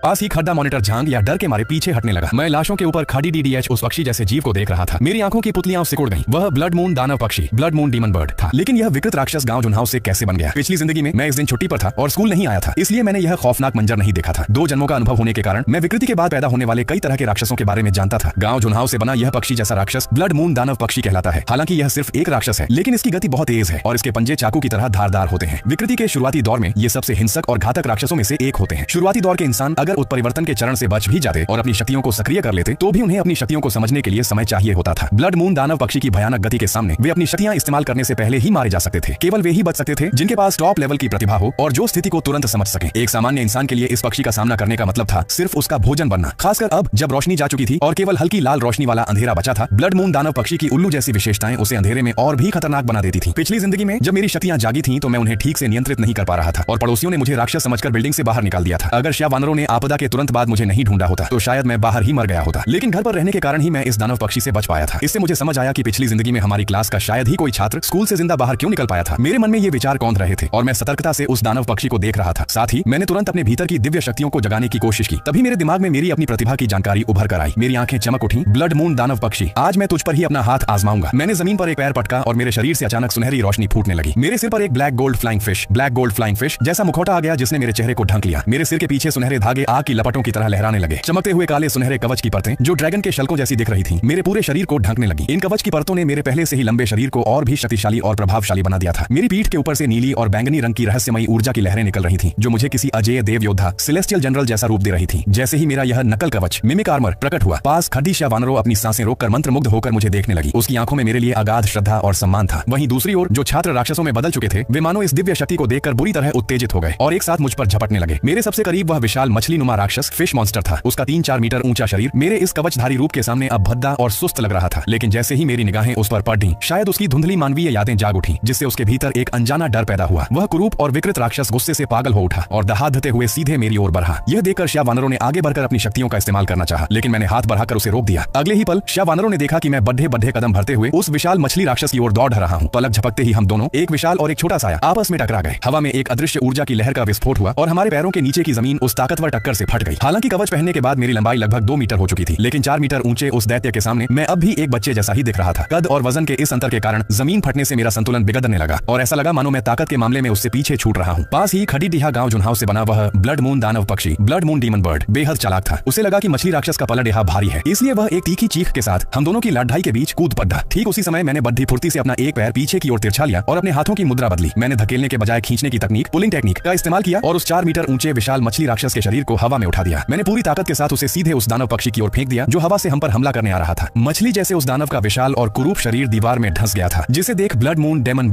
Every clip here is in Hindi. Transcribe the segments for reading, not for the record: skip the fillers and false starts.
पास ही खड्डा मॉनिटर झांग या डर के मारे पीछे हटने लगा। मैं लाशों के ऊपर खड़ी डीडीएच उस पक्षी जैसे जीव को देख रहा था। मेरी आंखों की पुतलियां सिकुड़ गईं। वह ब्लड मून दानव पक्षी, ब्लड मून डीमन बर्ड था। लेकिन यह विकृत राक्षस गांव जुनहाव से कैसे बन गया? पिछली जिंदगी में मैं इस दिन छुट्टी पर था और स्कूल नहीं आया था, इसलिए मैंने यह खौफनाक मंजर नहीं देखा था। 2 जन्मों का अनुभव होने के कारण मैं विकृति के बाद पैदा होने वाले कई तरह के राक्षसों के बारे में जानता था। गांव जुनहाव से बना यह पक्षी जैसा राक्षस ब्लड मून दानव पक्षी कहलाता है। हालांकि यह सिर्फ एक राक्षस है, लेकिन इसकी गति बहुत तेज है और इसके पंजे चाकू की तरह धारदार होते हैं। विकृति के शुरुआती दौर में ये सबसे हिंसक और घातक राक्षसों में से एक होते हैं। शुरुआती दौर के इंसान अगर उत्परिवर्तन के चरण से बच भी जाते और अपनी शक्तियों को सक्रिय कर लेते तो भी उन्हें अपनी शक्तियों को समझने के लिए समय चाहिए होता था। ब्लड मून दानव पक्षी की भयानक गति के सामने वे अपनी शक्तियां इस्तेमाल करने से पहले ही मारे जा सकते थे। केवल वे ही बच सकते थे जिनके पास टॉप लेवल की प्रतिभा हो और जो स्थिति को तुरंत समझ सके। एक सामान्य इंसान के लिए इस पक्षी का सामना करने का मतलब था सिर्फ उसका भोजन बनना। खासकर अब जब रोशनी जा चुकी थी और केवल हल्की लाल रोशनी वाला अंधेरा बचा था, ब्लड मून दानव पक्षी की उल्लू जैसी विशेषताएं उसे अंधेरे में और भी खतरनाक बना देती थी। पिछली जिंदगी में जब मेरी शक्तियां जागी थीं तो मैं उन्हें ठीक से नियंत्रित नहीं कर पा रहा था और पड़ोसियों ने मुझे राक्षस समझकर बिल्डिंग से बाहर निकाल दिया था। अगर श्या वानरों ने आपदा के तुरंत बाद मुझे नहीं ढूंढा होता तो शायद मैं बाहर ही मर गया होता। लेकिन घर पर रहने के कारण ही मैं इस दानव पक्षी से बच पाया था। इससे मुझे समझ आया कि पिछली जिंदगी में हमारी क्लास का शायद ही कोई छात्र स्कूल से जिंदा बाहर क्यों निकल पाया था। मेरे मन में ये विचार कौंध रहे थे और मैं सतर्कता से उस दानव पक्षी को देख रहा था। साथ ही मैंने तुरंत अपने भीतर की दिव्य शक्तियों को जगाने की कोशिश की। तभी मेरे दिमाग में मेरी अपनी प्रतिभा की जानकारी उभर कर आई। मेरी आंखें चमक उठी। ब्लड मून दानव पक्षी, आज मैं तुझ पर ही अपना हाथ आजमाऊंगा। मैंने जमीन पर एक पैर पटका और मेरे शरीर से अचानक सुनहरी रोशनी फूटने लगी। मेरे सिर पर एक ब्लैक गोल्ड फ्लाइंग फिश जैसा मुखौटा आ गया जिसने मेरे चेहरे को ढक लिया। मेरे सिर के पीछे सुनहरे धागे आग की लपटों की तरह लहराने लगे। चमकते हुए काले सुनहरे कवच की परतें जो ड्रैगन के शल्कों जैसी दिख रही थी मेरे पूरे शरीर को ढकने लगी। इन कवच की परतों ने मेरे पहले से ही लंबे शरीर को और भी शक्तिशाली और प्रभावशाली बना दिया था। मेरी पीठ के ऊपर से नीली और बैंगनी रंग की रहस्यमयी ऊर्जा की लहरें निकल रही थी जो मुझे किसी अजेय देव योद्धा सेलेस्टियल जनरल जैसा रूप दे रही थी। जैसे ही मेरा यह नकल कवच मिमिक आर्मर प्रकट हुआ, पास खड़ी श्या वानरो अपनी सांसें रोककर मंत्रमुग्ध होकर मुझे देखने लगी। उसकी आंखों में मेरे लिए अगाध श्रद्धा और सम्मान था। वहीं दूसरी ओर जो छात्र राक्षसों में बदल चुके थे वे मानो इस दिव्य शक्ति को देखकर बुरी तरह उत्तेजित हो गए और एक साथ मुझ पर झपटने लगे। मेरे सबसे करीब वह विशाल मछली नुमा राक्षस फिश मॉन्स्टर था। उसका 3-4 मीटर ऊंचा शरीर मेरे इस कवचधारी रूप के सामने अब भद्दा और सुस्त लग रहा था। लेकिन जैसे ही मेरी निगाहें उस पर पड़ी, शायद उसकी धुंधली मानवीय यादें जाग उठी जिससे उसके भीतर एक अनजाना डर पैदा हुआ। वह कुरूप और विकृत राक्षस गुस्से से पागल हो उठा और दहाड़ते हुए सीधे मेरी ओर बढ़ा। यह देखकर श्या वानरों ने आगे बढ़कर अपनी शक्तियों का इस्तेमाल करना चाहा, लेकिन मैंने हाथ बढ़ाकर उसे रोक दिया। अगले ही पल श्या वानरों ने देखा कि मैं बढ़े कदम भरते हुए उस विशाल मछली राक्षस की ओर दौड़ रहा हूं। पलक झपकते ही हम दोनों, एक विशाल और एक छोटा साया, आपस में टकरा गए। हवा में एक अदृश्य ऊर्जा की लहर का विस्फोट हुआ और हमारे पैरों के नीचे की जमीन उस ताकतवर टक्कर से फट गई। हालांकि कवच पहनने के बाद मेरी लंबाई लगभग 2 मीटर हो चुकी थी, लेकिन 4 मीटर ऊंचे उस दैत्य के सामने मैं अब भी एक बच्चे जैसा ही दिख रहा था। कद और वजन के इस अंतर के कारण जमीन फटने से मेरा संतुलन बिगड़ने लगा और ऐसा लगा मानो मैं ताकत के मामले में उससे पीछे छूट रहा हूँ। पास ही खड़ी डीहा गांव जुनहाव से बना वह ब्लड मून दानव पक्षी, ब्लड मून डीमन बर्ड, बेहद चालाक था। उसे लगा कि मछली राक्षस का पला डेहा भारी है, इसलिए वह एक तीखी चीख के साथ हम दोनों की लड़ाई के बीच कूद पड़ा। ठीक उसी समय मैंने बड्ढी फुर्ती से अपना एक पैर पीछे की ओर तिरछा लिया और अपने हाथों की मुद्रा बदली। मैंने धकेलने के बजाय खींचने की तकनीक, पुलिंग टेक्निक का इस्तेमाल किया और उस 4 मीटर ऊंचे विशाल मछली राक्षस के शरीर को हवा में उठा दिया। मैंने पूरी ताकत के साथ उसे सीधे उस दानव पक्षी की ओर फेंक दिया जो हवा से हम पर हमला करने आ रहा था। मछली जैसे उस दानव का विशाल और कुरूप शरीर दीवार में धंस गया था, जिसे देख ब्लड मून डीमन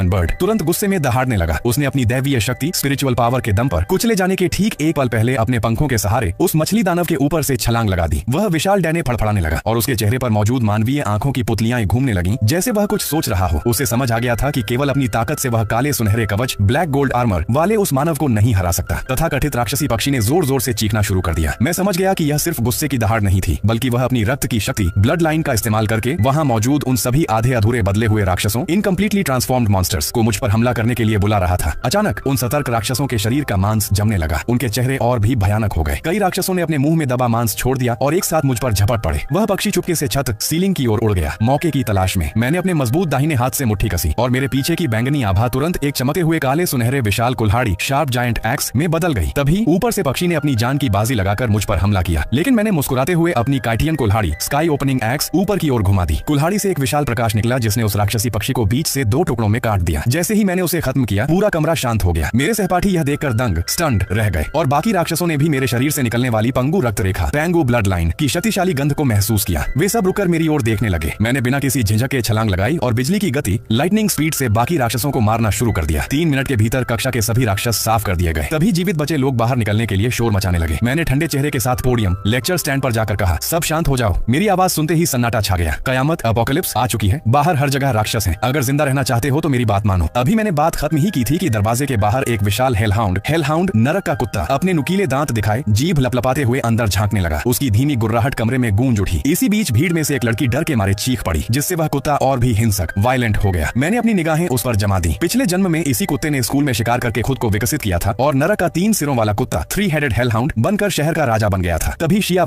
बर्ड तुरंत गुस्से में दहाड़ने लगा। उसने अपनी दैवीय शक्ति, स्पिरिचुअल पावर के दम पर कुचले जाने के ठीक एक पल पहले अपने पंखों के सहारे उस मछली दानव के ऊपर से छलांग लगा दी। वह विशाल डैने फड़फड़ाने लगा और उसके चेहरे पर मौजूद मानवीय आंखों की पुतलियां घूमने लगी जैसे वह कुछ सोच रहा हो। उसे समझ आ गया था कि केवल अपनी ताकत से वह काले सुनहरे कवच, ब्लैक गोल्ड आर्मर वाले उस मानव को नहीं हरा सकता। तथाकथित राक्षसी पक्षी ने जोर जोर से चीखना शुरू कर दिया। मैं समझ गया कि यह सिर्फ गुस्से की दहाड़ नहीं थी, बल्कि वह अपनी रक्त की शक्ति, ब्लड लाइन का इस्तेमाल करके वहां मौजूद उन सभी आधे अधूरे बदले हुए राक्षसों, इनकम्प्लीटली ट्रांसफॉर्म्ड मॉन्स्टर्स को मुझ पर हमला करने के लिए बुला रहा था। अचानक उन सतर्क राक्षसों के शरीर का मांस जमने लगा। उनके चेहरे और भी भयानक हो गए। कई राक्षसों ने अपने मुंह में दबा मांस छोड़ दिया और एक साथ मुझ पर झपट पड़े। वह पक्षी चुपके से छत, सीलिंग की ओर उड़ गया। मौके की तलाश में मैंने अपने मजबूत दाहिने हाथ से मुट्ठी कसी और मेरे पीछे की बैंगनी आभा तुरंत एक चमकते हुए काले सुनहरे विशाल कुल्हाड़ी, शार्प जायंट एक्स में बदल गई। तभी ऊपर से पक्षी ने अपनी जान की बाजी लगाकर मुझ पर हमला किया, लेकिन मैंने मुस्कुराते हुए अपनी काइटियन कुल्हाड़ी, स्काई ओपनिंग एक्स, ऊपर की ओर घुमा दी। कुल्हाड़ी से एक विशाल प्रकाश निकला जिसने उस राक्षसी पक्षी को बीच से 2 टुकड़ों में काट दिया। जैसे ही मैंने उसे खत्म किया, पूरा कमरा शांत हो गया। मेरे सहपाठी यह देखकर दंग, स्टन्ड रह गए और बाकी राक्षसों ने भी मेरे शरीर से निकलने वाली पंगु रक्त रेखा, पैंगू ब्लड लाइन की शक्तिशाली गंध को महसूस किया। वे सब रुककर मेरी ओर देखने लगे। मैंने बिना किसी झिझक के छलांग लगाई और बिजली की गति, लाइटनिंग स्पीड से बाकी राक्षसों को मारना शुरू कर दिया। 3 मिनट के भीतर कक्षा के सभी राक्षस साफ कर दिए गए। तभी जीवित बचे लोग बाहर निकलने के लिए शोर मचाने लगे। मैंने ठंडे चेहरे के साथ पोडियम, लेक्चर स्टैंड पर जाकर कहा, सब शांत हो जाओ। मेरी आवाज सुनते ही सन्नाटा छा गया। कयामत, अपोकलिप्स आ चुकी है। बाहर हर जगह राक्षस हैं। अगर जिंदा रहना चाहते हो तो मेरी बात मानो। अभी मैंने बात खत्म ही की थी कि दरवाजे के बाहर एक विशाल हेलहाउंड नरक का कुत्ता अपने नुकीले दांत दिखाए जीभ लपलपाते हुए अंदर झांकने लगा। उसकी धीमी गुर्राहट कमरे में गूंज उठी। इसी बीच भीड़ में से एक लड़की डर के मारे चीख पड़ी, जिससे वह कुत्ता और भी हिंसक, वायलेंट हो गया। मैंने अपनी निगाहें उस पर जमा दी। पिछले जन्म में इसी कुत्ते ने स्कूल में शिकार करके खुद को विकसित किया था और नरक का 3 सिरों वाला कुत्ता था, 3 हेडेड हेलहाउंड बनकर शहर का राजा बन गया था। तभी सिया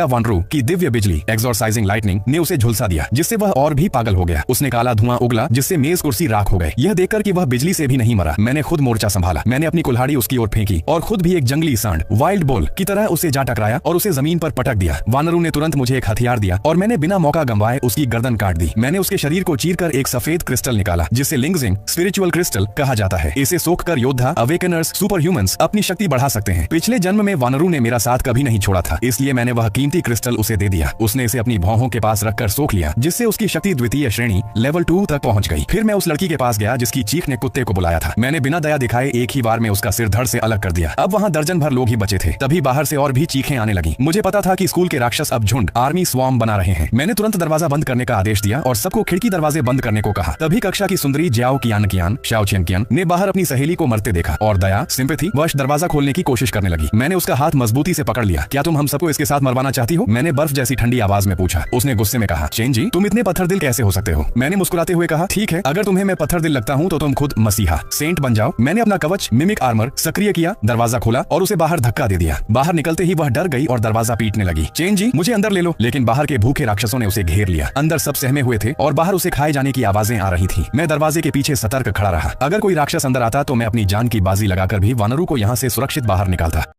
वानरू की दिव्य बिजली एक्सॉर्साइजिंग लाइटनिंग ने उसे झुलसा दिया, जिससे वह और भी पागल हो गया। उसने काला धुआं उगला, जिससे मेज कुर्सी राख हो गए। यह देखकर कि वह बिजली से भी नहीं मरा, मैंने खुद मोर्चा संभाला। मैंने अपनी कुल्हाड़ी उसकी ओर फेंकी और खुद भी एक जंगली सांड वाइल्ड बुल की तरह उसे जा टकराया और उसे जमीन पर पटक दिया। वानरू ने तुरंत मुझे एक हथियार दिया और मैंने बिना मौका गंवाए उसकी गर्दन काट दी। मैंने उसके शरीर को चीरकर एक सफेद क्रिस्टल निकाला, जिसे लिंगजिंग स्पिरिचुअल क्रिस्टल कहा जाता है। इसे सोखकर योद्धा, अवेकनर्स, सुपर ह्यूमंस अपनी शक्ति बढ़ा सकते हैं। पिछले जन्म में वानरू ने मेरा साथ कभी नहीं छोड़ा था, इसलिए मैंने वह कीमती क्रिस्टल उसे दे दिया। उसने इसे अपनी भौहों के पास रखकर सोख लिया, जिससे उसकी शक्ति द्वितीय श्रेणी लेवल 2 तक पहुंच गई। फिर मैं उस लड़की के पास गया जिसकी चीख ने कुत्ते को बुलाया था। मैंने बिना दया दिखाए एक ही बार में उसका सिर धड़ से अलग कर दिया। अब वहाँ दर्जन भर लोग ही बचे थे। तभी बाहर से और भी चीखें आने लगी। मुझे पता था कि स्कूल के राक्षस अब झुंड आर्मी स्वार्म बना रहे हैं। मैंने तुरंत दरवाजा बंद करने का आदेश दिया और सबको खिड़की दरवाजे बंद करने को कहा। तभी कक्षा की सुंदरी ज्याओ कियान ने बाहर अपनी सहेली को मरते देखा और दया सिंपैथी वश दरवाजा खोलने की कोशिश करने लगी। मैंने उसका हाथ मजबूती से पकड़ लिया। क्या तुम हम सबको इसके साथ मरवाना चाहती हो? मैंने बर्फ जैसी ठंडी आवाज में पूछा। उसने गुस्से में कहा, चेन जी, तुम इतने पत्थर दिल कैसे हो सकते हो? मैंने मुस्कुराते हुए कहा, ठीक है, अगर तुम्हें मैं पत्थर दिल लगता हूँ तो तुम खुद मसीहा सेंट बन जाओ। मैंने अपना कवच मिमिक आर्मर सक्रिय किया, दरवाजा खोला और उसे बाहर धक्का दे दिया। बाहर निकलते ही वह डर गई और दरवाजा पीटने लगी। चेन जी, मुझे अंदर ले लो। लेकिन बाहर के भूखे राक्षसों ने उसे घेर लिया। अंदर सब सहमे हुए थे और बाहर उसे खाए जाने की आवाजें आ रही थी। मैं दरवाजे के पीछे सतर्क खड़ा रहा। अगर कोई राक्षस अंदर आता तो मैं अपनी जान की बाजी लगाकर भी वानरू को यहाँ से सुरक्षित बाहर निकालता।